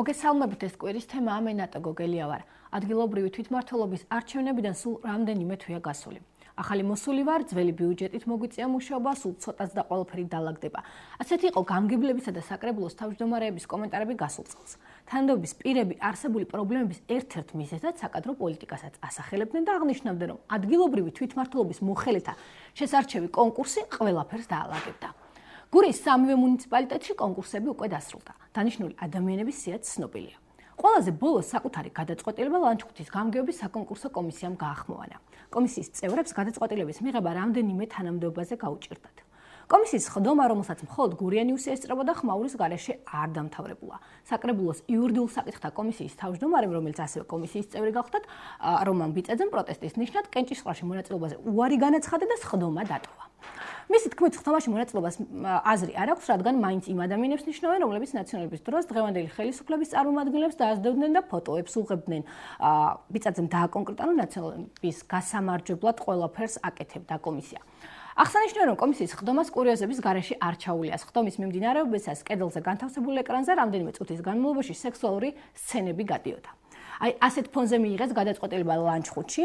მოგესალმებით, ეს კვირის თემაა, მე ნატა გოგელია ვარ. ადგილობრივი თვითმმართველობის არჩევნებიდან სულ რამდენიმე თვეა გასული. ახალი მოსული ვარ, ძველი ბიუჯეტით მოგვიწია მუშაობა, სულ ცოტაც და ყველაფერი დაალაგდება. ასეთი იყო გამგებლებისა და საკრებულოს თავმჯდომარეების კომენტარები გასულ წელს. თანამდებობის პირები არსებული პრობლემების ერთ-ერთ მიზეზად საკადრო პოლიტიკასაც ასახელებდნენ და აღნიშნავდნენ, რომ ადგილობრივი თვითმმართველობის მოხელეთა შესარჩევი კონკურსი ყველაფერს დაალაგებდა. გურიის სამივე მუნიციპალიტეტში კონკურსები უკვე დასრულდა. დანიშნული ადამიანების სიაც ცნობილია. ყველაზე ბოლოს საკუთარი გადაწყვეტილება ლანჩხუთის გამგეობის საკონკურსო კომისიამ გაახმოვანა. კომისიის წევრებს გადაწყვეტილების მიღება რამდენიმე თანამდებობაზე გაუჭირდათ. კომისიის ხდომა, რომელსაც მხოლოდ გურია ნიუსი ესწრებოდა, ხმაურის გარეშე არ დამთავრებულა. საკრებულოს იურიდიულ საკითხთა კომისიის თავმჯდომარემ, რომელიც ასევე კომისიის წევრი გახდათ, რომან ბიწაძემ პროტესტის ნიშნად კენჭისყრაში მონაწილეობაზე უარი განაცხადა და ხდომა დატოვა. მისი თქმით, ხდომაში მონაწილეობას აზრი არ აქვს, რადგან მაინც იმ ადამიანებს ნიშნავენ, რომლებიც ნაციონალების დროს დღევანდელი ხელისუფლების წარმომადგენლებს დაასდევდნენ და ფოტოებს უღებდნენ. ბიწაძემ დააკონკრეტა, რომ ნაციონალების გასამარჯვებლად ყველაფერს აკეთებდა კომისია. აღსანიშნავია, რომ კომისიის ხდომას კურიოზების გარეშე არ ჩაულიას. ხდომის მიმდინარეობისას კედელზე განთავსებულ ეკრანზე რამდენიმე წუთის განმავლობაში სექსუალური სცენები გადიოდა. ასეთ ფონზე მიიღეს გადაწყვეტილება ლანჩხუთში.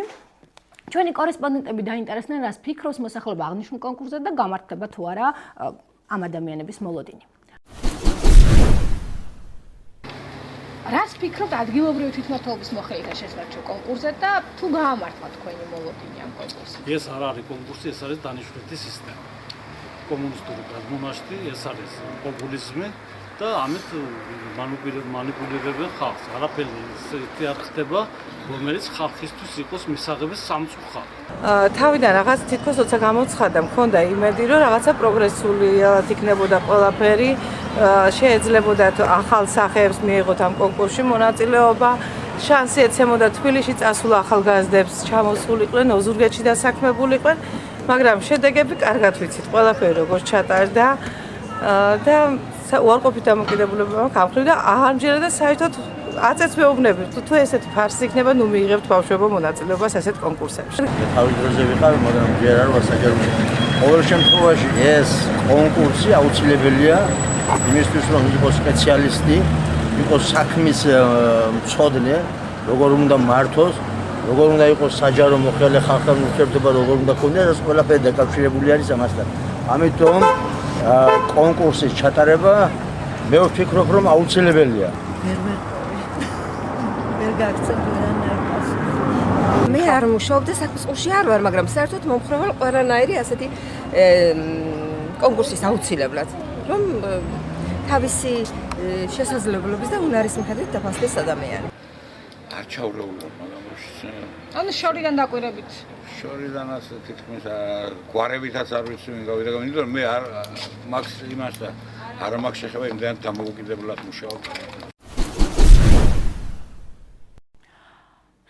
ჩვენი კორესპონდენტები დაინტერესდნენ, რას ფიქრობს მოსახლეობა აღნიშნულ კონკურსზე და გამართლება თუ არა ამ ადამიანების მოლოდინი. რას ფიქრობთ ადგილობრივი თვითმმართველობის მოხელეთა შესარჩევ კონკურსზე და თუ გაამართლა თქვენი მოლოდინი ამ კონკურსზე? ეს არ არის კონკურსი, ეს არის დანიშნული სისტემა. კომუნისტური გადმონაშთი, ეს არის პოპულიზმი და ამით მანიპულირებენ ხალხს. არაფერი ისეთი არ ხდება, რომელიც ხალხისთვის იყოს მისაღების სამწუხაროდ. თავიდან რაღაც თითქოს როცა გამოცხადა, მქონდა იმედი, რომ რაღაცა პროგრესულად იქნებოდა ყველაფერი, შეეძლებოდა ახალ სახეებს მიიღოთ ამ კონკურსში მონაწილეობა, შანსი ეცემოდა თბილისში წასულ ახალგაზრდებს ჩამოსულიყვნენ, ოზურგეთში დასაქმებულიყვნენ, მაგრამ შედეგები კარგად ვიცით, ყველაფერი როგორ ჩატარდა და უარყოფით დამოკიდებულებამ გამხრივ და ამჯერადაც საერთოდ აწეც მეუბნები, თუ ესეთი ფარსი იქნება, ნუ მიიღებთ ბავშვებო მონაწილეობას ესეთ კონკურსებში. თავის დროზე ვიყავ, მაგრამ ჯერ არ ვარ საჯაროდ. ყოველ შემთხვევაში ეს კონკურსი აუცილებელია იმისთვის, რომ იყოს სპეციალისტი, იყოს საქმის მცოდნე, როგორ უნდა მართოს, როგორ უნდა იყოს საჯარო მოხელე ხალხთან ურთიერთობა, როგორ უნდა ქონდეს, ეს ყველაფერი დაკავშირებული არის ამასთან. ამიტომ კონკურსის ჩატარება მე ვფიქრობ, რომ აუცილებელია. მე არ მუშაობ და საქმისყურში არ ვარ, მაგრამ საერთოდ მომხრევალ ყველანაირი ასეთი კონკურსის აუცილებლად, რომ თავისი შესაძლებლობის და უნარის მიხედვით დაფასდეს ადამიანი. არ ჩავრეულო, მაგრამ ანუ შორიდან დაკვირებით. შორიდან ასე თითქმის გვარევითაც არ ვიცი ვინ გავიდა, იმიტომ რომ მე არ მაქვს იმას და არ მაქვს შეხება იმდენად დამოუკიდებლად მუშაობ.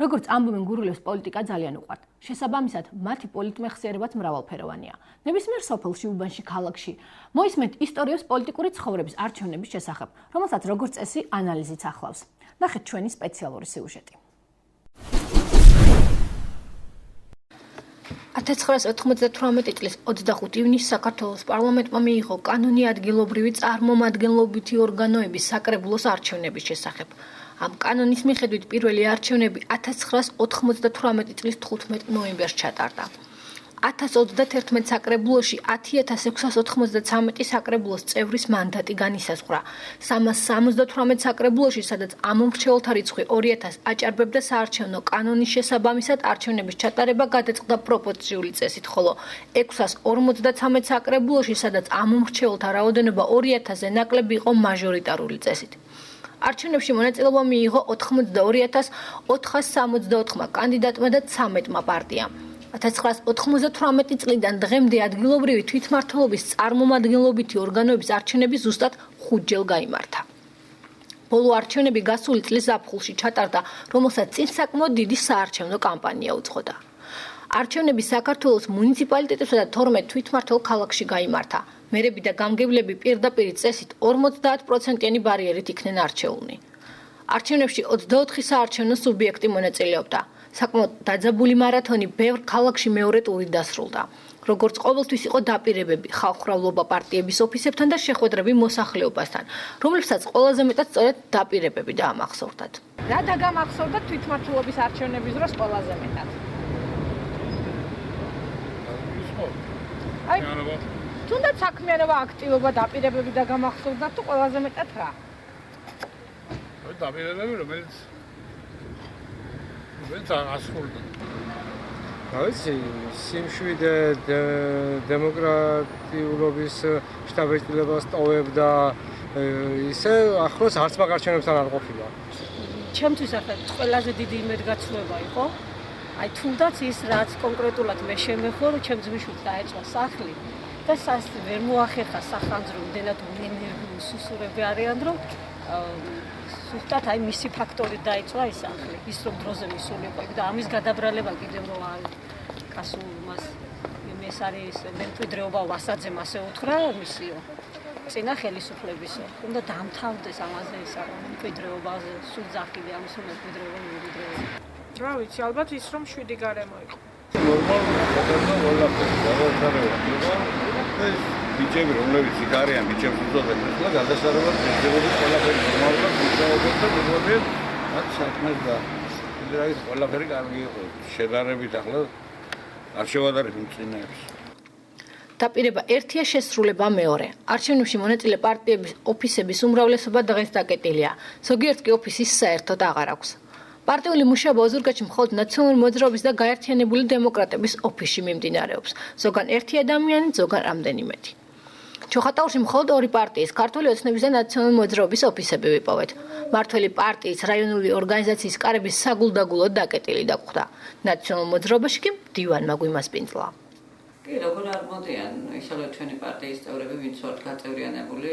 როგორც ამბობენ გურულებს, პოლიტიკა ძალიან უყვართ. შესაბამისად, მათი პოლიტმეხსიერებაც მრავალფეროვანია. ნებისმიერ სოფელში, უბანში, ქალაქში მოისმენთ ისტორიებს პოლიტიკური ცხოვრების არჩევნების შესახებ, რომელსაც როგორც წესი ანალიზიც ახლავს. ნახეთ ჩვენი სპეციალური სიუჟეტი. 1998 წლის 25 ივნისს საქართველოს პარლამენტმა მიიღო კანონი ადგილობრივი წარმომადგენლობითი ორგანოების საკრებულოს არჩევნების შესახებ. ამ კანონის მიხედვით პირველი არჩევნები 1998 წლის 15 ნოემბერს ჩატარდა. 1031 საკრებულოში 10693 საკრებულოს წევრის მანდატი განისაზღვრა. 378 საკრებულოში, სადაც ამომრჩეველთა რიცხვი 2000 აჭარბებდა საარჩევნო კანონის შესაბამისად არჩევნების ჩატარება გადაწყდა პროპორციული წესით, ხოლო 653 საკრებულოში, სადაც ამომრჩეველთა რაოდენობა 2000-ზე ნაკლები იყო მაჟორიტარული წესით. არჩევნებში მონაწილეობა მიიღო 82464 კანდიდატმა და 13 პარტიამ. 1998 წლიდან დღემდე ადგილობრივი თვითმმართველობის წარმომადგენლობითი ორგანოების არჩევნები ზუსტად 5-ჯერ გაიმართა. ბოლო არჩევნები გასული წლის ზაფხულში ჩატარდა, რომელსაც წინ საკმაოდ დიდი საარჩევნო კამპანია უძღოდა. არჩევნები საქართველოს მუნიციპალიტეტებსა და 12 თვითმმართველ ქალაქში გაიმართა. მერები და გამგებლები პირდაპირ წესით 50%-იანი ბარიერით იქნენ არჩეულნი. არჩევნებში 24 საარჩევნო სუბიექტი მონაწილეობდა. საკმაოდ დაძაბული მარათონი ბევრ ქალაქში მეორე ტური დასრულდა. როგორც ყოველთვის იყო დაპირებები ხალხმრავლობა პარტიების ოფისებთან და შეხვედრები მოსახლეობასთან, რომლებსაც ყველაზე მეტად სწორედ დაპირებები დაამახსოვრდათ. რა დაგამახსოვრდათ თვითმმართველობის არჩევნების დროს ყველაზე მეტად? აი, თუნდაც საქმიანობა, აქტივობა, დაპირებები დაგამახსოვრდათ თუ ყველაზე მეტად რა? დაპირებები, რომელიც ასრულდა. ვიცი, სიმშვიდე დემოკრატიულობის შთაბეჭდილებას ტოვებდა ისე ახლოს არც მაგარჩენებთან არ ყოფილა. ჩემთვის ახლა ყველაზე დიდი იმედგაცრუება იყო, აი თუნდაც ის რაც კონკრეტულად მე შემეხო, რომ ჩემ ძმისშვილს დაეწყო სახლი და ვერ მოახერხა სახანძრო, იმდენად ენერგიული სუსურები არიან, რომ ზუსტად აი მისი ფაქტორით დაიწყო ის სახლი, ის რომ დროზე მისულიყო და ამის გადაბრალება კიდევ რომ კასულ მას ეს არის მემკვიდრეობა ვასაძემ ასე უთხრა მისიო წინა ხელისუფლებისო. უნდა დამთავრდეს ამაზე ისა მემკვიდრეობაზე, სულ ძახილი ამის მემკვიდრეობა. რა ვიცი, ალბათ ის რომ 7 გარემო იყო. ეს ბიჭები რომლებიც იქ არიან, ბიჭებს უწოდებს და გადასარევად ძებოდი ყველაფერი ნორმალურად მუშაობენ და მეგობრებიან მათ საქმეს და იმდროის ყველაფერი კარგი იყო. შედარებით ახლა არ შევადარებ მწინეებს. დაპირება ერთია, შესრულება მეორე. არჩევნებში მონაწილე პარტიების ოფისების უმრავლესობა დღეს დაკეტილია. ზოგიერთ კი ოფისის საერთოდ აღარ აქვს. პარტიული მუშაობა ოზურგეთში მხოლოდ ნაციონალური მოძრაობის და გაერთიანებული დემოკრატების ოფისში მიმდინარეობს. ზოგან ერთი ადამიანი, ზოგან რამდენიმეთი. ჩოხატაურში მხოლოდ 2 პარტიის, ქართული ოცნების და ნაციონალური მოძრაობის ოფისები ვიპოვეთ. მართველი პარტიის რაიონული ორგანიზაციის კარების საგულდაგულოდ დაკეტილი დაგვხვდა. ნაციონალურ მოძრაობაში კი მდივანმა გვიმასპინძლა. კი, როგორ არ მოდიან ისევე ჩვენი პარტიის წევრები, ვინც ვართ გაწევრიანებული,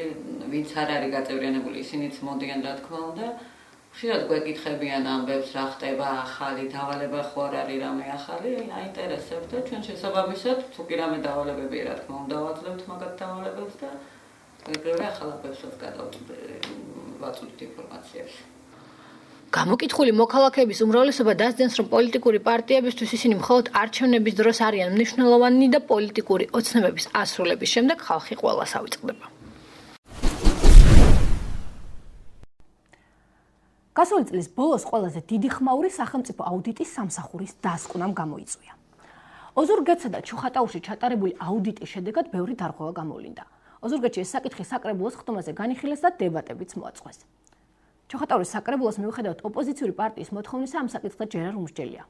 ვინც არ არის გაწევრიანებული, ისინიც მოდიან, რა თქმა უნდა. ხშირად გვეკითხებიან ამბებს, რა ხდება ახალი დავალება ხო არ არის რამე ახალი, აინტერესებთ და ჩვენ შესაბამისად თუ კი რამე დავალებები რა თქმა უნდა ვაძლევთ მაგათ დავალებებს და ეგრევე ახალებებსაც ვაწვდით ინფორმაციას. გამოკითხული მოქალაქეების უმრავლესობა დასძენს, რომ პოლიტიკური პარტიებისთვის ისინი მხოლოდ არჩევნების დროს არიან მნიშვნელოვანი და პოლიტიკური ოცნებების ასრულების შემდეგ ხალხი ყველას ავიწყდება. გასული წლის ბოლოს ყველაზე დიდი ხმაური სახელმწიფო აუდიტის სამსახურის დასკვნამ გამოიწვია. ოზურგეთსა და ჩოხატაურში ჩატარებული აუდიტის შედეგად ბევრი დარღვევა გამოვლინდა. ოზურგეთში ეს საკითხი საკრებულოს ხტომაზე განიხილეს და დებატებიც მოაწყვეს. ჩოხატაურის საკრებულოს მიუხედავად ოპოზიციური პარტიის მოთხოვნისა ამ საკითხზე ჯერ არ უმსჯელია.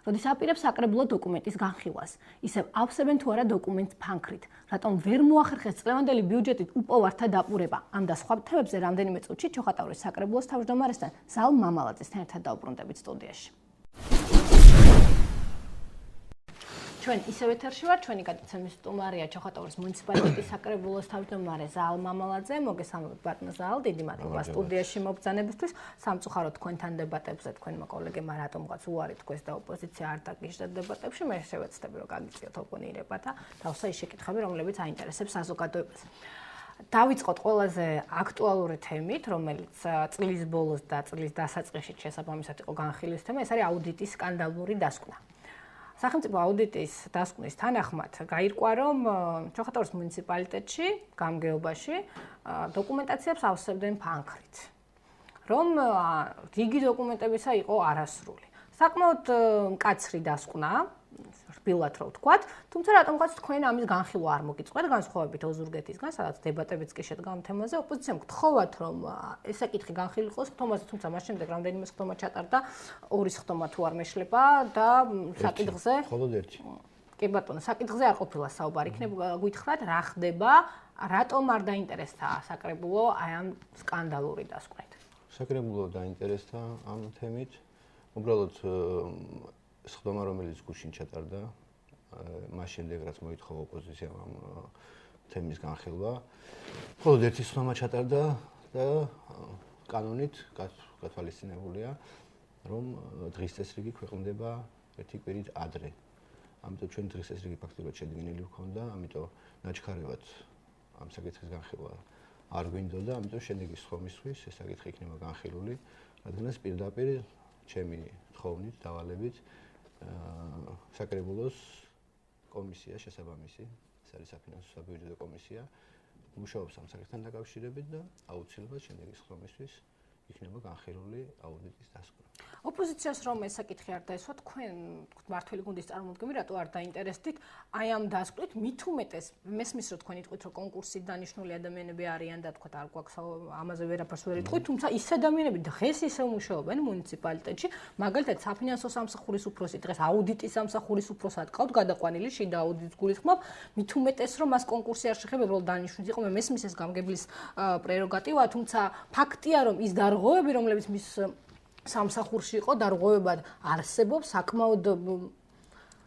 როდის აპირებს საკრებულო დოკუმენტის განხილვას, ისევ ავსებენ თუ არა დოკუმენტს ფანქრით, რატომ ვერ მოახერხეს წლევანდელი ბიუჯეტით უპოვართა დაპურება. ამ და სხვა თემებზე რამდენიმე წუთში ჩოხატაურის საკრებულოს თავმჯდომარესთან ზალ მამალაძესთან ერთად დავუბრუნდებით სტუდიაში. ჩვენ ისევ ეთერში ვართ, ჩვენი გადაცემის სტუმარია ჩოხატაურის მუნიციპალიტეტის საკრებულოს თავმჯდომარე ზალ მამალაძე. მოგესალმებით ბატონო ზალ, დიდი მადლობა სტუდიაში მობრძანებისთვის. სამწუხაროდ თქვენთან დებატებზე თქვენმა კოლეგებმა რატომღაც უარი თქვეს და ოპოზიცია არ დაგიჟდა დებატებში. მე შევეცდები რომ გაგიწიოთ ოპონირება და თავსა ის შეკითხები, რომლებიც აინტერესებს საზოგადოებას. დავიწყოთ ყველაზე აქტუალური თემით, რომელიც წლის ბოლოს და წლის დასაწყისში შესაბამისად იყო განხილვის თემა, ეს არის აუდიტის სკანდალური დასკვნა. სახელმწიფო აუდიტის დასკვნის თანახმად გაირკვა, რომ ჩოხატაურის მუნიციპალიტეტში, გამგეობაში დოკუმენტაციებს ავსებდნენ ფანქრით, რომ რიგი დოკუმენტებისა იყო არასრული. საკმაოდ მკაცრი დასკვნა, რბილად რო ვთქვათ, თუმცა რატომღაც თქვენ ამის განხილვა არ მოგიწყვეთ, განსხვავებით ოზურგეთისგან, სადაც დებატებიც კი შედგა ამ თემაზე, ოპოზიციამ გთხოვათ, რომ ეს საკითხი განხილიყოს ხტომაზე, თუმცა მას შემდეგ რამდენიმე ხტომა ჩატარდა, 2 ხტომა თუ არ მეშლება და საკითხზე მხოლოდ ერთი. კი ბატონო, საკითხზე არ ყოფილა საუბარი, იქნება გითხრათ, რა ხდება, რატომ არ დაინტერესდა საკრებულო აი ამ სკანდალური დასკვნით. საკრებულო დაინტერესდა ამ თემით, უბრალოდ ხტომა, რომელიც გუშინ ჩატარდა, მას შემდეგ რაც მოითხოვა ოპოზიციამ ამ თემის განხილვა, მხოლოდ ერთი ხტომა ჩატარდა და კანონით გათვალისწინებულია, რომ დღის წესრიგი ქვეყნდება ერთი კვირით ადრე. ამიტომ ჩვენ დღის წესრიგი ფაქტობრივად შედგენილი გვქონდა, ამიტომ ნაჩქარევად ამ საკითხის განხილვა არ გვინდოდა, ამიტომ შემდეგი ხომისთვის ეს საკითხი იქნება განხილული, რადგანაც პირდაპირ ჩემი თხოვნით, დავალებით საკრებულოს კომისია შესაბამისი, ეს არის საფინანსო საბიუჯეტო კომისია, მუშაობს ამ საკითხთან დაკავშირებით და აუცილებლად შემდეგი სხდომისთვის იქნება განხილული აუდიტის დასკვნა. ოპოზიციას რომ ეს საკითხი არ დაესვა, თქვენ მმართველი გუნდის წარმომადგენლები რატო არ დაინტერესდით აი ამ დასკვნით, მით უმეტეს მესმის რომ თქვენ იტყვით რომ კონკურსით დანიშნული ადამიანები არიან და თქვა არ გვაქვს ამაზე ვერაფერს ვერ იტყვით, თუმცა ის ადამიანები დღეს ისევ მუშაობენ მუნიციპალიტეტში, მაგალითად საფინანსო სამსახურის უფროსი დღეს აუდიტის სამსახურის უფროსად ყავთ გადაყვანილი შიდა აუდიტს გულისხმობ, მით უმეტეს რომ მას კონკურსი არ შეხება, უბრალოდ დანიშნული იყო, მე მესმის ეს გამგებლის პრეროგატივა, თუმცა ფაქტია რომ ის დარღვევები რომლებიც მის სამსახურში იყო დარღვევებად არსებობს, საკმაოდ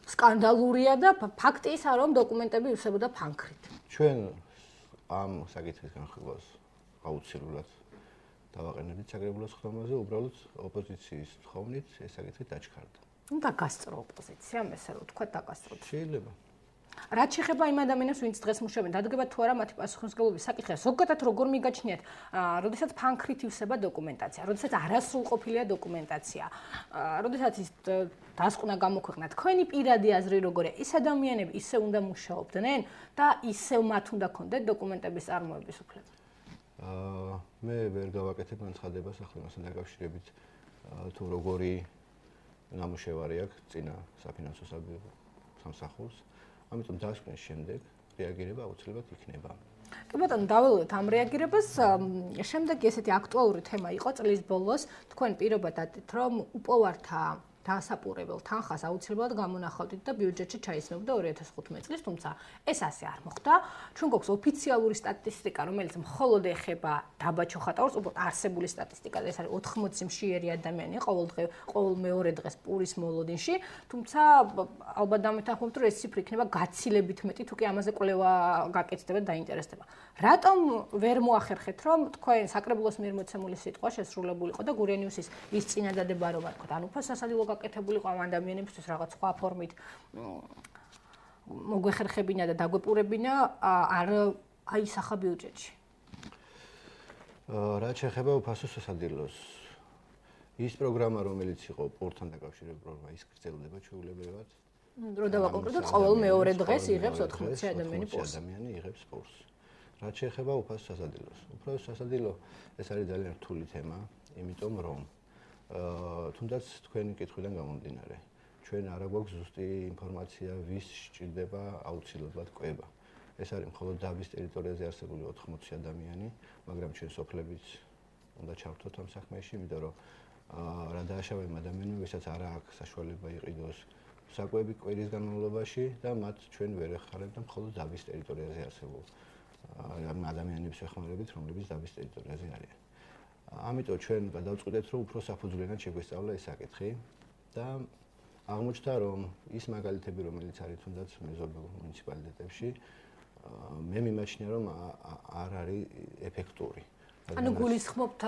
სკანდალურია და ფაქტი ისაა რომ დოკუმენტები ივსებოდა ფანქრით. ჩვენ ამ საკითხის განხილვას აუცილებლად დავაყენებთ საკრებულოს ხდომაზე, უბრალოდ ოპოზიციის თხოვნით ეს საკითხი დაჩქარდა. ნუ დაგასწრო ოპოზიციამ ესე რომ თქვა დაგასწროთ. შეიძლება. რაც შეეხება იმ ადამიანებს, ვინც დღეს მუშაობენ, დადგება თუ არა მათი პასუხისმგებლობის საკითხია. ზოგადად როგორ მიგაჩნიათ, როდესაც ფანქრით ივსება დოკუმენტაცია, როდესაც არასრულყოფილია დოკუმენტაცია, როდესაც ის დასკვნა გამოქვეყნა, თქვენი პირადი აზრი როგორია? ის ადამიანები ისე უნდა მუშაობდნენ და ისევ მათ უნდა ქონდეთ დოკუმენტების წარმოების უფლება. მე ვერ გავაკეთებ განცხადებას ახლა მასთან დაკავშირებით თუ როგორი ნამუშევარი აქვს წინა საფინანსო სამსახურს. ამიტომ დასკვნის შემდეგ რეაგირება აუცილებლად იქნება. კი ბატონო, დაველოდეთ ამ რეაგირებას. შემდეგი ესეთი აქტუალური თემა იყო წლის ბოლოს. თქვენ პირობა დადით, რომ უპოვართა დასაპურებელ თანხას აუცილებლად გამონახავდით და ბიუჯეტში ჩაისმებდა 2015 წლის, თუმცა ეს ასე არ მოხდა. ჩვენ გვაქვს ოფიციალური სტატისტიკა, რომელიც მხოლოდ ეხება დაბა ჩოხატაურს, უბრალოდ არსებული სტატისტიკა, ეს არის 80 მშიერი ადამიანი ყოველ მეორე დღეს პურის მოლოდინში, თუმცა ალბათ დამეთანხმებთ, რომ ეს ციფრი იქნება გაცილებით მეტი, თუ კი ამაზე კვლევა გაკეთდება და დაინტერესდება. რატომ ვერ მოახერხეთ, რომ თქვენ საკრებულოს მიერ მოცემული სიტყვა შესრულებულიყო და გურიენიუსის ის წინადადება რომ არ თქვა, ან უფრო სასადილო გაკეთებულიყო ამ ადამიანებისთვის რაღაც სხვა ფორმით მოგვეხერხებინა და დაგვეპურებინა არ აისახა ბიუჯეტში. რაც შეეხება უფასო სასადილოს, ის პროგრამა, რომელიც იყო პორტთან დაკავშირებული პროგრამა, ის გრძელდება ჩვეულებრივად. რო დავაკონკრეტოთ, ყოველ მეორე დღეს იღებს 80 ადამიანი პორს. ადამიანი იღებს პორს. რაც შეეხება უფასო სასადილოს, უფასო სასადილო ეს არის ძალიან რთული თემა, იმიტომ რომ თუნდაც თქვენი კითხვიდან გამომდინარე, ჩვენ არ გვაქვს ზუსტი ინფორმაცია, ვის სჭირდება აუცილებლად კვება. ეს არის მხოლოდ დაბის ტერიტორიაზე არსებული 80 ადამიანი, მაგრამ ჩვენ სოფლებიც უნდა ჩავთვალოთ ამ საქმეში, იმიტომ რომ რა დააშავებენ ადამიანებს, ვისაც არ აქვს საშუალება იყიდოს საკვები კვირის განმავლობაში და მათ ჩვენ ვერ ეხმარებთ მხოლოდ დაბის ტერიტორიაზე არსებულ ადამიანებს ეხმარებით, რომლებიც დაბის ტერიტორიაზე არიან. ამიტომ ჩვენ გადავწყვიტეთ, რომ უფრო საფუძვლიანად შეგვესწავლა ეს საკითხი და აღმოჩნდა, რომ ის მაგალითები, რომელიც არის თუნდაც მეზობელ მუნიციპალიტეტებში, მე მიმაჩნია, რომ არ არის ეფექტური. ანუ გულისხმობთ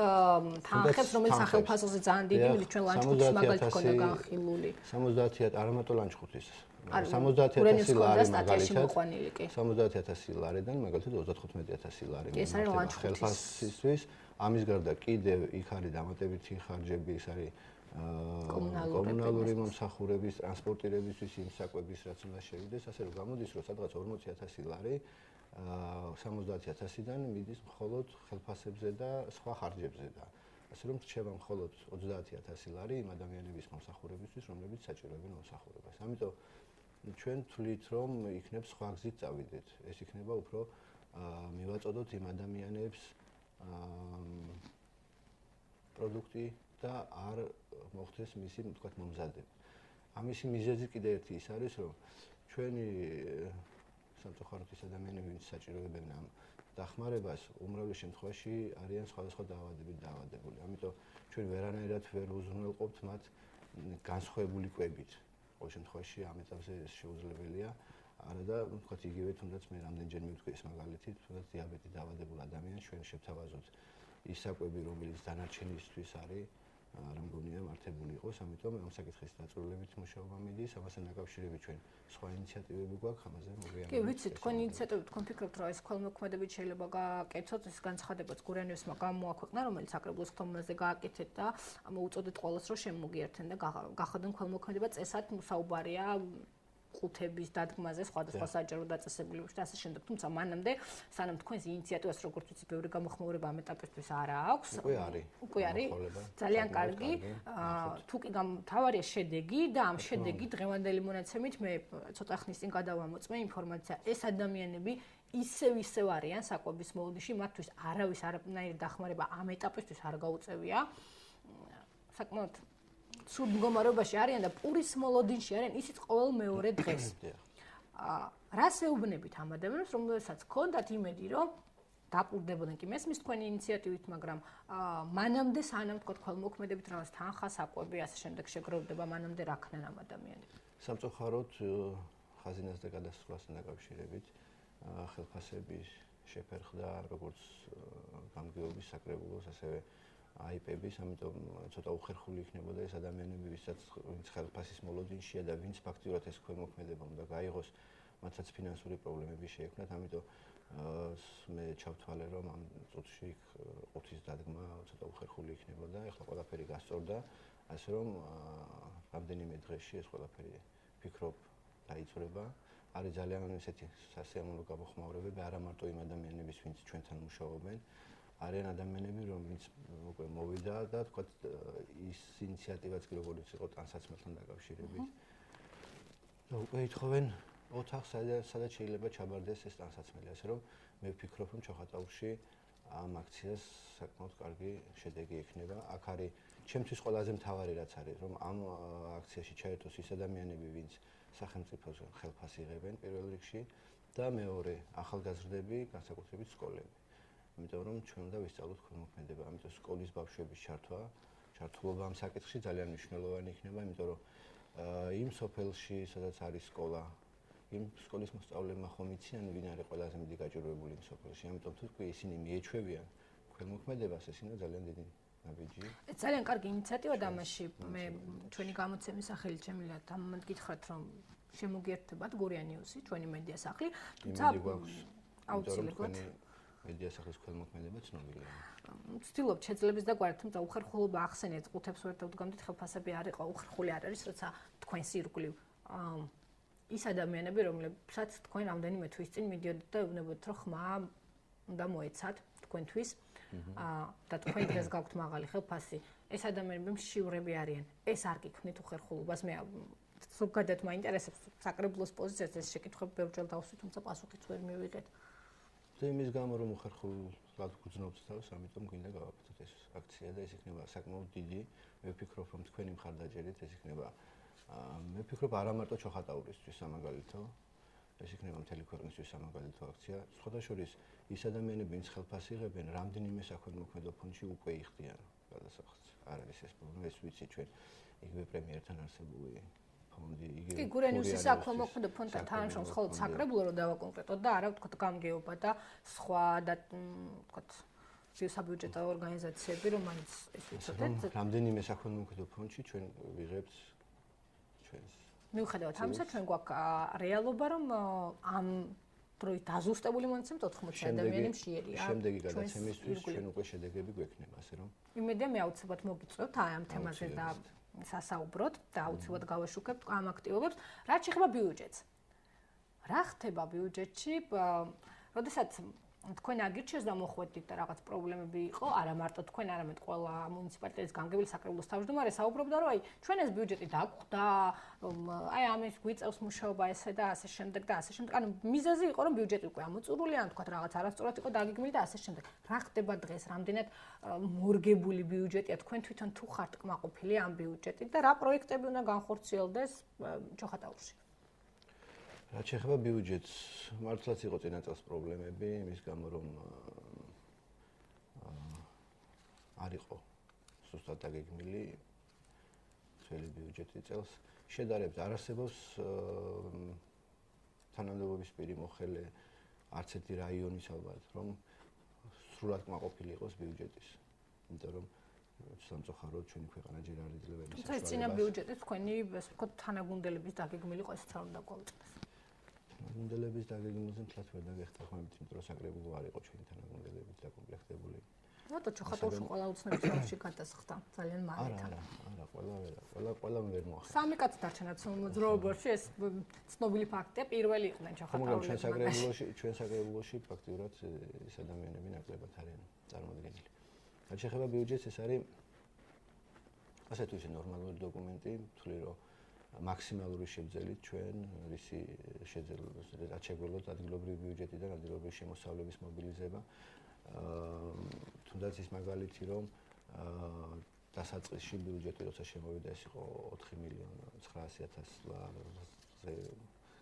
თანხებს, რომელიც სახელფასოზე ძალიან დიდი, მით ჩვენ ლანჩხუთის მაგალითად ქონდა განხილული. 70 არა მარტო ლანჩხუთის 70,000 ლარი მაგალითად 70,000 ლარიდან მაგალითად 35,000 ლარი ხელფასისთვის. ამის გარდა კიდევ იქ არის დამატებითი ხარჯები, ის არის კომუნალური მომსახურების, ტრანსპორტირებისთვის იმ საკვების, რაც უნდა შევიდეს, ასე რომ გამოდის, რომ სადღაც 40,000 ლარი 70,000-დან მიდის მხოლოდ ხელფასებზე და სხვა ხარჯებზე და ასე რომ რჩება მხოლოდ 30,000 ლარი იმ ადამიანების მომსახურებისთვის, რომლებიც საჭიროებენ მომსახურებას. ამიტომ ჩვენ თვლით, რომ იქნებს სხვა გზით წავიდეთ. ეს იქნება უფრო მივაწოდოთ იმ ადამიანებს პროდუქტი და არ მოხდეს მისი, თქვათ, მომზადება. ამისი მიზეზი კიდევ ერთი ის არის, რომ ჩვენი სამწუხაროდ ადამიანები, ვინც საჭიროებენ ამ დახმარებას, უმრავლეს შემთხვევაში არიან სხვადასხვა დაავადებით დაავადებული. ამიტომ ჩვენ ვერანაირად ვერ უზრუნველყოფთ მათ განსხვავებული კვებით. ყოველ შემთხვევაში ამ ეტაპზე ეს შეუძლებელია. არა და თქვათ იგივე თუნდაც მე რამდენჯერმე ვთქვი ეს მაგალითი, თუნდაც დიაბეტით დაავადებულ ადამიანს ჩვენ შევთავაზოთ ის საკვები, რომელიც დანარჩენისთვის არის რა მგონია მართებული იყოს, ამიტომ ამ საკითხის დაწვრილებით მუშაობა მიდის, ამასთან დაკავშირებით ჩვენ სხვა ინიციატივები გვაქვს, ამაზე მოგვიანებით. კი, ვიცი, თქვენი ინიციატივით თქვენ ფიქრობთ, რომ ეს ქველმოქმედებით შეიძლება გააკეთოთ, ეს განცხადებაც გურიანევსმა გამოაქვეყნა, რომელიც საკრებულოს ხტომაზე გააკეთეთ და მოუწოდეთ ყველას, რომ შემოგიერთენ და გახადონ ქველმოქმედება წესად საუბარია ყუთების დადგმაზე, სხვადასხვა საჯარო დაწესებულებებში და ასე შემდეგ. თუმცა მანამდე, სანამ თქვენს ინიციატივას როგორც ვიცი, ბევრი გამოხმაურება ამ ეტაპისთვის არ აქვს. უკვე არის. ძალიან კარგი. თუ კი თავარია შედეგი და ამ შედეგი დღევანდელი მონაცემით მე ცოტა ხნის წინ გადავამოწმე ინფორმაცია, ეს ადამიანები ისევ არიან საკვების მოლოდინში, მათთვის არავის არანაირი დახმარება ამ ეტაპისთვის არ გაუწევია. საკმაოდ სულ მდგომარეობაში არიან და პურის მოლოდინში არიან ისიც ყოველ მეორე დღეს. რას ეუბნებით ამ ადამიანებს, რომელსაც ჰქონდათ იმედი, რომ დაპურდებოდნენ კი მესმის თქვენი ინიციატივით, მაგრამ მანამდე სანამ თქვა ქველმოქმედებით რაღაც თანხა, საკვები, ასე შემდეგ შეგროვდება, მანამდე რა ქნან ამ ადამიანებს. სამწუხაროდ ხაზინას და გადასვლასთან დაკავშირებით ხელფასების შეფერხდა როგორც გამგეობის საკრებულოს, ასევე აიპების, ამიტომ ცოტა უხერხული იქნებოდა ეს ადამიანები, ვისაც ხელფასის მოლოდინშია და ვინც ფაქტიურად ეს ქველმოქმედება უნდა გაიღოს, მათაც ფინანსური პრობლემები შეექმნათ, ამიტომ მე ჩავთვალე, რომ ამ წუთში ყუთის დადგმა ცოტა უხერხული იქნებოდა, ეხლა ყველაფერი გასწორდა, ასე რომ რამდენიმე დღეში ეს ყველაფერი ფიქრობ დაიწურება. არის ძალიან ესეთი სასიამოვნო გამოხმაურებები, არა მარტო იმ ადამიანების, ვინც ჩვენთან მუშაობენ, არიან ადამიანები, რომლებიც უკვე მოვიდა და თქვა ის ინიციატივაც კი როგორც იყო ტანსაცმელთან დაკავშირებით. და უკვე ითხოვენ ოთახს, სადაც შეიძლება ჩაბარდეს ეს ტანსაცმელი, ასე რომ მე ვფიქრობ, რომ ჩოხატაურში ამ აქციას საკმაოდ კარგი შედეგი ექნება. აქ არის ჩემთვის ყველაზე მთავარი რაც არის, რომ ამ აქციაში ჩაერთოს ის ადამიანები, ვინც სახელმწიფოს ხელფასს იღებენ პირველ რიგში და მეორე ახალგაზრდები, განსაკუთრებით სკოლები. იმიტომ რომ ჩვენ უნდა ვისწავლოთ ქველმოქმედება, ამიტომ სკოლის ბავშვების ჩართულობა ამ საკითხში ძალიან მნიშვნელოვანი იქნება, იმიტომ რომ იმ სოფელში, სადაც არის სკოლა, იმ სკოლის მოსწავლეებმა ხომ იციან, ვინ არის ყველაზე მეტი გაჭირვებული იმ სოფელში, ამიტომ თუ ისინი მიეჩვევიან ქველმოქმედებას, ეს είναι ძალიან დიდი ნაბიჯი. ეს ძალიან კარგი ინიციატივა და ამაში მე ჩვენი გამოცემის სახელით შემიძლია ამან გითხრათ, რომ შემოგიერთებათ გურიანიუსი, ჩვენი მედია სახლი, თუმცა აუცილებლად მედია სახლის ქველმოქმედება ცნობილია. ვცდილობთ შეძლების დაგვართ, თუმცა უხერხულობა ახსენეთ, ყუთებს ვერთა უდგამთ, ხელფასები არ იყო, უხერხული არ არის, როცა თქვენს ირგვლივ ის ადამიანები, რომლებსაც თქვენ რამდენიმე თვის წინ მიდიოდით და ეუბნებოდით, რომ ხმა უნდა მოეცათ თქვენთვის და თქვენ დღეს გაქვთ მაღალი ხელფასი, ეს ადამიანები მშივრები არიან. ეს არ გიქმნით უხერხულობას, მე ზოგადად მაინტერესებს საკრებულოს პოზიციაც ეს შეკითხვები ბევრჯერ დავსვი, თუმცა პასუხიც ვერ მივიღეთ. და იმის გამო რომ უხერხულად გძნობთ თავს, ამიტომ გვინდა გავაკეთოთ ეს აქცია და ეს იქნება საკმაოდ დიდი. მე ვფიქრობ, რომ თქვენი მხარდაჭერით ეს იქნება მე ვფიქრობ არა მარტო ჩოხატაურისთვის სამაგალითო, ეს იქნება მთელი ქვეყნისთვის სამაგალითო აქცია. სხვადასხვა ის ადამიანები, ვინც ხელფასს იღებენ, რამდენიმე საქველმოქმედო ფონდში უკვე იხდიან გადასახადს. არ არის ეს პრობლემა, ეს ვიცი ჩვენ იგივე პრემიერთან არსებული ფონდი, იგივე კი, გურიანიუსის საქველმოქმედო ფონდთან თანამშრომლობს მხოლოდ საკრებულო რომ დავაკონკრეტოთ და არა ვთქვათ გამგეობა და სხვა და ვთქვათ საბიუჯეტო ორგანიზაციები, რომელიც ეს ვიცოდეთ. რამდენიმე საქველმოქმედო ფონდში ჩვენ ვიღებთ ჩვენს. მიუხედავად ამისა, ჩვენ გვაქვს რეალობა, რომ ამ დროით დაზუსტებული მონაცემით 80 ადამიანი მშიერია. შემდეგი გადაცემისთვის ჩვენ უკვე შედეგები გვექნება, ასე რომ იმედია მე აუცილებლად მოგიწევთ ამ თემაზე და სასაუბროთ და აუცილებლად გავაშუქებთ ამ აქტივობებს. რაც შეეხება ბიუჯეტს. რა ხდება ბიუჯეტში, როდესაც თქვენ აგირჩევს და მოხვედით და რაღაც პრობლემები იყო, არა მარტო თქვენ, არამედ ყველა მუნიციპალიტეტის გამგებელი საკრებულოს თავმჯდომარე საუბრობდა, რომ აი ჩვენ ეს ბიუჯეტი დაგვხდა, რომ აი ამის გვიწევს მუშაობა ესე და ასე შემდეგ და ასე შემდეგ. ანუ მიზეზი იყო, რომ ბიუჯეტი უკვე ამოწურული, ან თქვა რაღაც არასწორად იყო დაგეგმილი და ასე შემდეგ. რა ხდება დღეს, რამდენად მორგებული ბიუჯეტია, თქვენ თვითონ თუ ხართ კმაყოფილი ამ ბიუჯეტით და რა პროექტები უნდა განხორციელდეს ჩოხატაურში? რაც შეეხება ბიუჯეტს, მართლაც იყო წინა წელს პრობლემები, იმის გამო რომ არ იყო სუსტად დაგეგმილი ძველი ბიუჯეტი წელს. შედარებით არ არსებობს თანამდებობის პირი მოხელე არც ერთი რაიონის ალბათ, რომ სრულად კმაყოფილი იყოს ბიუჯეტის. იმიტომ რომ სამწუხაროდ ჩვენი ქვეყანა ჯერ არ იძლევა იმის თუმცა წინა ბიუჯეტი თქვენი ასე ვთქვათ თანაგუნდელების დაგეგმილი ყოველთვის არ უნდა ყოლწდეს. თანაგუნდელების დაგეგმილზე მთლად ვერ დაგეხტახმებით, იმიტომ რომ საკრებულო არ იყო ჩვენი თანაგუნდელებით დაკომპლექტებული. რატო ჩოხატაურში ყველა უცნობის ბავშვი გადასხდა ძალიან მალეთ. არა, ყველა ვერ მოახერხა. სამი კაცი დარჩა ნაციონალურ მოძრაობაში, ეს ცნობილი ფაქტია, პირველი იყვნენ ჩოხატაურები. ჩვენ საკრებულოში ფაქტიურად ეს ადამიანები ნაკლებად არიან წარმოდგენილი. რაც შეეხება ბიუჯეტს, ეს არის ასეთ ისე ნორმალური დოკუმენტი, ვთვლი რომ მაქსიმალური შეძელით ჩვენ რისი შეძელვა რაც შეგვიძლია ადგილობრივი ბიუჯეტიდან ადგილობრივი შემოსავლების მობილიზება. თუნდაც ის მაგალითი რომ დასაწყისში ბიუჯეტი როცა შემოვიდა ეს იყო 4.900.000 ლარზე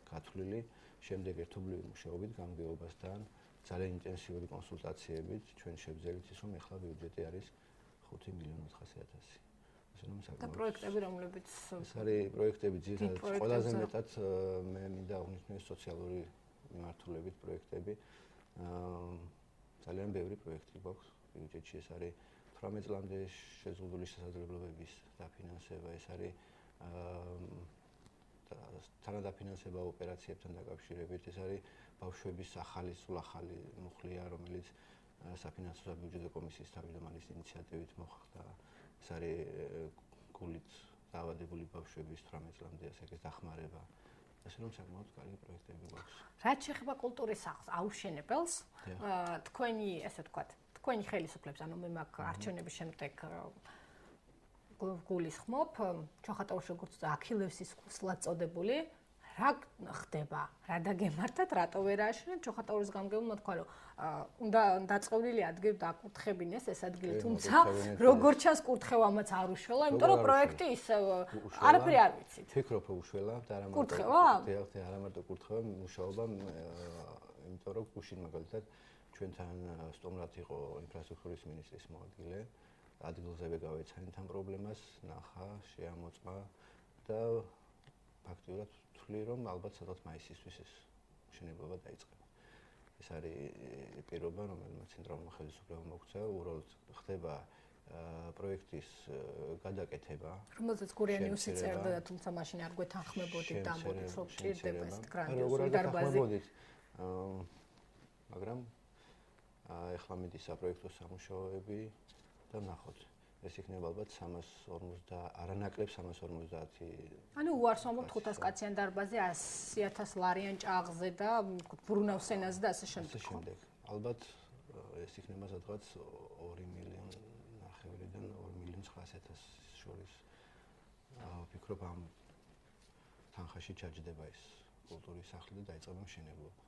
გათვლილი, შემდეგ ერთობლივი მუშაობით გამგეობასთან ძალიან ინტენსიური კონსულტაციებით ჩვენ შევძელით ის რომ ეხლა ბიუჯეტი არის 5.400.000. და პროექტები რომლებიც ეს არის პროექტები ძირითადად ყველაზე მეტად მე მინდა აღნიშნო სოციალური მიმართულებით პროექტები. ძალიან ბევრი პროექტი გვაქვს ბიუჯეტში, ეს არის 18 წლამდე შეზღუდული შესაძლებლობების დაფინანსება, ეს არის თანადაფინანსება ოპერაციებთან დაკავშირებით, ეს არის ბავშვების სულ ახალი მუხლია, რომელიც საფინანსო და ბიუჯეტო კომისიის თავმჯდომარის ინიციატივით მოხდა. ეს არის გულით დაავადებული ბავშვების 18 წლამდე ასაკის დახმარება. ასე რომ საკმაოდ კარგი პროექტები გვაქვს. რაც შეეხება კულტურის სახლს აუშენებელს, თქვენი, ესე ვთქვათ, თქვენი ხელისუფლების, ანუ მე მაგ არჩევნების შემდეგ გულისხმობ, ჩოხატაურში როგორც აქილევსის სკოლად წოდებული, რა ხდება? რა დაგემართათ, რატო ვერ ააშენებთ? ჩოხატაურის გამგეობმა თქვა, რომ უნდა დაწყევლილი ადგილ დაკურთხებინეს ეს ადგილი, თუმცა როგორც ჩანს კურთხევამაც არ უშველა, იმიტომ რომ პროექტი ისევ არაფერი არ ვიცით. ფიქრობ უშველა და არა მარტო კურთხევა? არა მარტო კურთხევა, მუშაობა, იმიტომ რომ გუშინ მაგალითად ჩვენთან სტუმრად იყო ინფრასტრუქტურის მინისტრის მოადგილე, ადგილზე გავეცანით ამ პრობლემას, ნახა, შეამოწმა და ფაქტიურად ვთვლი რომ ალბათ სადღაც მაისისთვის ეს მშენებლობა დაიწყება. ეს არის პირობა, რომელმაც ცენტრალურმა ხელისუფლებამ მოგვცა, უბრალოდ ხდება პროექტის გადაკეთება. რომელზეც გურიანი უსიწერდა და თუმცა მაშინ არ გვეთანხმებოდით და ამბობთ რომ ჭირდება ეს გრანდიოზული დარბაზი. მაგრამ ეხლა მიდის საპროექტო სამუშაოები და ნახოთ. ეს იქნება ალბათ 350 არანაკლებ 350. ანუ უარს ვამბობთ 500 კაციან დარბაზი 100.000 ლარიან ჭაღზე და ბრუნავს სენაზე და ასე შემდეგ. ალბათ ეს იქნება სადღაც 2 მილიონი ნახევრიდან 2.900.000 შორის. ვფიქრობ ამ თანხაში ჩაჯდება ეს კულტურის სახლი და დაიწყება მშენებლობა.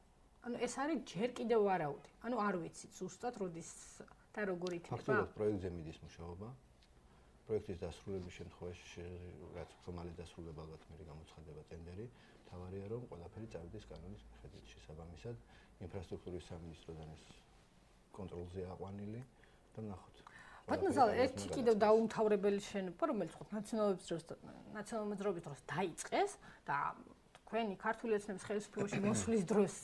ანუ ეს არის ჯერ კიდევ ვარაუდი. ანუ არ ვიცით ზუსტად როდის და როგორ იქნება. ფაქტობრივად პროექტზე მიდის მუშაობა. პროექტის დასრულების შემთხვევაში, რაც უფრო მალე დასრულდება, ალბათ მე გამოცხადება ტენდერი. თავარია რომ ყველაფერი წავიდეს კანონის მიხედვით. შესაბამისად, ინფრასტრუქტურის სამინისტროდან ეს კონტროლზე აყვანილი და ნახოთ. ბატონო ზალ, ერთი კიდევ დაუმთავრებელი შენობა, რომელიც ხო ნაციონალურ მოძრაობის დროს დაიწყეს და თქვენი ქართული ოცნების ხელისუფლებაში მოსვლის დროს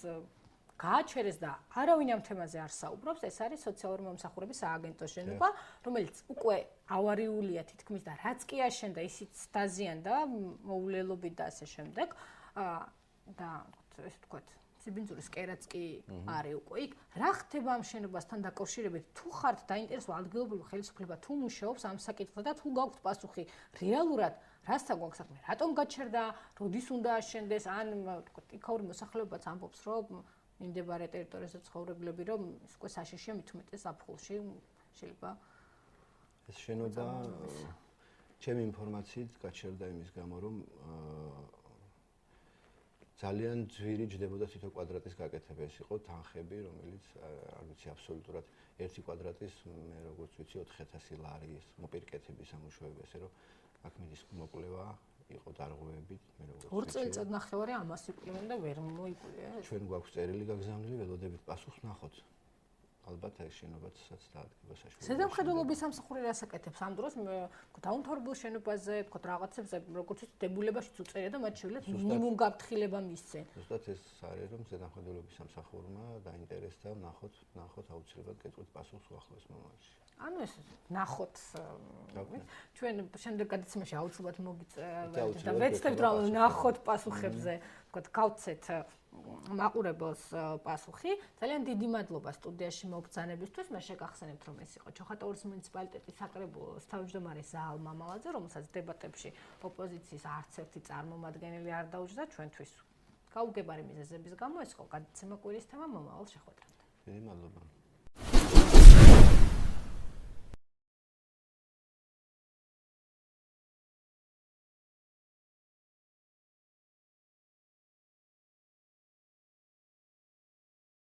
გააჩერეს და არავინ ამ თემაზე არ საუბრობს, ეს არის სოციალური მომსახურების სააგენტოს შენობა, რომელიც უკვე ავარიულია თითქმის და რაც კი აშენდა, ისიც დაზიანდა მოულელობით და ასე შემდეგ. და ესე ვთქვათ, ციბინძურის კერაც კი არის უკვე იქ. რა ხდება ამ შენობასთან დაკავშირებით? თუ ხართ დაინტერესებული ადგილობრივი ხელისუფლება თუ მუშაობს ამ საკითხზე და თუ გაქვთ პასუხი რეალურად რასთან გვაქვს საქმე? რატომ გაჩერდა? როდის უნდა აშენდეს? ან ვთქვათ, იქაური მოსახლეობაც ამბობს, რომ მიმდებარე ტერიტორიაზე ცხოვრებლები რომ ის უკვე საშიშია მით უმეტეს ზაფხულში შეიძლება ეს შენობა ჩემი ინფორმაციით გაჩერდა იმის გამო რომ ძალიან ძვირი ჯდებოდა თითო კვადრატის გაკეთება. ეს იყო თანხები, რომელიც არ ვიცი აბსოლუტურად 1 კვადრატის მე როგორც ვიცი 40000 ლარის მოპირკეთების სამუშაოები, ასე რომ აქ მიდის მოკვლევა იყო დარღვევებით, მე როგორც ვიცი. 2 წელიწად ნახევარი ამას იკვლევენ და ვერ მოიკვლია. ჩვენ გვაქვს წერილი გაგზავნილი, ველოდებით პასუხს ნახოთ. ალბათ ეს შენობაცაც დაადგება საშუალება. ზედამხედველობის სამსახური რას აკეთებს ამ დროს დაუნთორებულ შენობაზე, თქო რაღაცებზე, როგორც ის დებულებაშიც უწერია და მათ შეუძლიათ მინიმუმ გაფრთხილება მისცენ. ზუსტად ეს არის, რომ ზედამხედველობის სამსახურმა დაინტერესდა ნახოთ აუცილებლად გეტყვით პასუხს უახლოეს მომავალში. ანუ ეს ნახოთ ჩვენ შემდეგ გადაცემაში აუცილებლად მოგიწევთ და ვეცდებთ რომ ნახოთ პასუხებზე, ვთქვათ, გავცეთ მაყურებელს პასუხი. ძალიან დიდი მადლობა სტუდიაში მოგბრძანებისთვის. მე შეგახსენებთ, რომ ეს იყო ჩოხატაურის მუნიციპალიტეტის საკრებულოს თავმჯდომარე ზაალ მამალაძე, რომელსაც დებატებში ოპოზიციის არც ერთი წარმომადგენელი არ დაუჯდა ჩვენთვის. გაუგებარი მიზეზების გამო ეს იყო გადაცემა კვირის თემა მომავალ შეხვედრამდე. დიდი მადლობა.